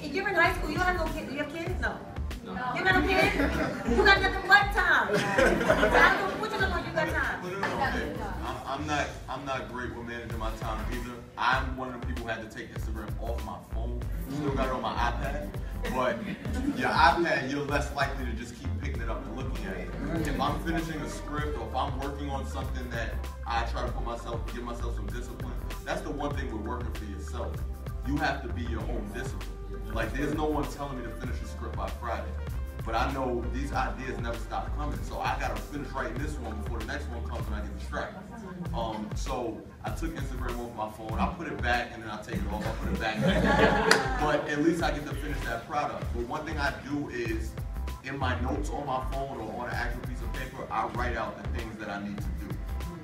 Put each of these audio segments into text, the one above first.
If you're in high school, you don't have no kids. Do you have kids? No. You got no kids? You got nothing but time. What you looking for? You got time. I'm not great with managing my time either. I'm one of the people who had to take Instagram off my phone. Still got it on my iPad. But your iPad, you're less likely to just keep picking it up and looking at it. If I'm finishing a script or if I'm working on something that I try to give myself some discipline, that's the one thing with working for yourself. You have to be your own discipline. Like, there's no one telling me to finish a script by Friday. But I know these ideas never stop coming, so I gotta finish writing this one before the next one comes and I get distracted. So I took Instagram off my phone, I put it back and then I take it off, I put it back. But at least I get to finish that product. But one thing I do is, in my notes on my phone or on an actual piece of paper, I write out the things that I need to do.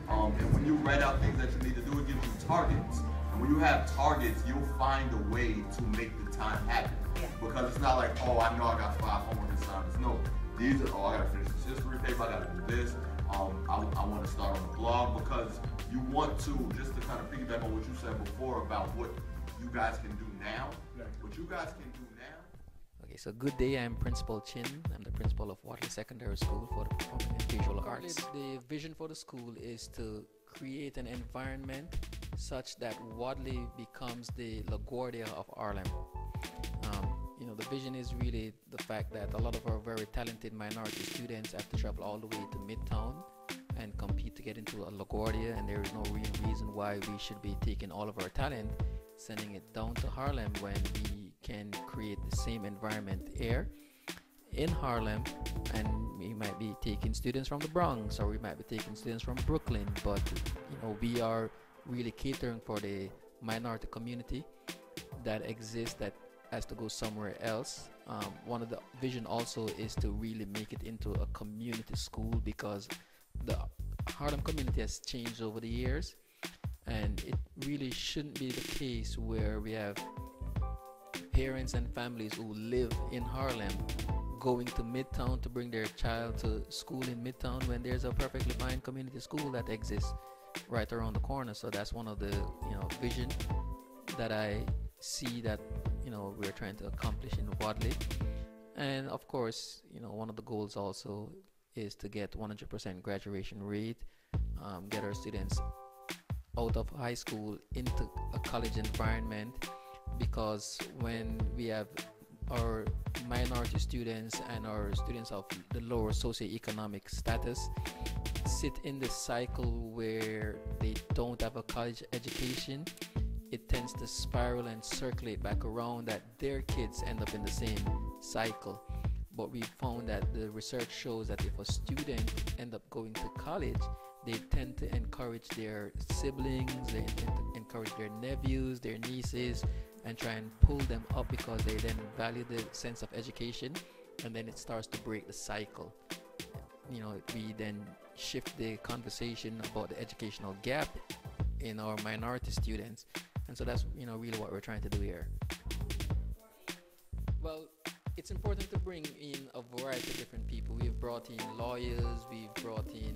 And when you write out things that you need to do, it gives you targets. And when you have targets, you'll find a way to make the time happen. Because it's not like, oh, I know I got 5 homework assignments. No, these are, oh, I gotta finish this history paper, I gotta do this. I want to start on a blog, because you want to, just to kind of piggyback on what you said before about what you guys can do now, what you guys can do now. Okay, so good day, I'm Principal Chin. I'm the principal of Wadleigh Secondary School for the Performing and Visual Arts. The vision for the school is to create an environment such that Wadleigh becomes the LaGuardia of Harlem. The vision is really the fact that a lot of our very talented minority students have to travel all the way to Midtown and compete to get into a LaGuardia, and there is no real reason why we should be taking all of our talent, sending it down to Harlem when we can create the same environment here in Harlem, and we might be taking students from the Bronx, or we might be taking students from Brooklyn, but we are really catering for the minority community that exists that has to go somewhere else. One of the vision also is to really make it into a community school, because the Harlem community has changed over the years, and it really shouldn't be the case where we have parents and families who live in Harlem going to Midtown to bring their child to school in Midtown when there's a perfectly fine community school that exists right around the corner. So that's one of the vision that I see that we're trying to accomplish in Wadleigh. And of course, one of the goals also is to get 100% graduation rate, get our students out of high school into a college environment, because when we have our minority students and our students of the lower socioeconomic status sit in the cycle where they don't have a college education, it tends to spiral and circulate back around, that their kids end up in the same cycle. But we found that the research shows that if a student end up going to college, they tend to encourage their siblings, they tend to encourage their nephews, their nieces, and try and pull them up, because they then value the sense of education, and then it starts to break the cycle. We then shift the conversation about the educational gap in our minority students. And so that's really what we're trying to do here. Well, it's important to bring in a variety of different people. We've brought in lawyers, we've brought in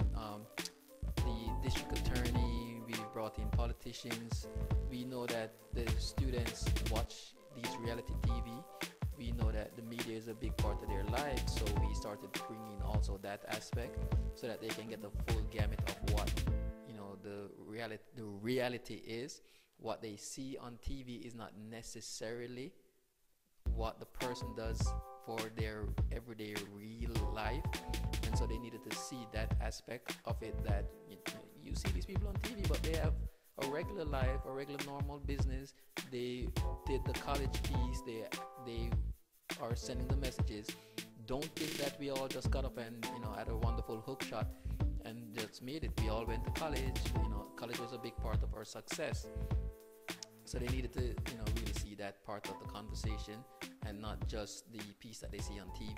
the district attorney, we've brought in politicians. We know that the students watch these reality TV. We know that the media is a big part of their lives, so we started to bring in also that aspect, so that they can get the full gamut of what the reality is. What they see on TV is not necessarily what the person does for their everyday real life, and so they needed to see that aspect of it, that you see these people on TV, but they have a regular life, a regular normal business. They did the college piece, they are sending the messages. Don't think that we all just got up and had a wonderful hook shot and just made it. We all went to college. College was a big part of our success. So they needed to really see that part of the conversation, and not just the piece that they see on TV.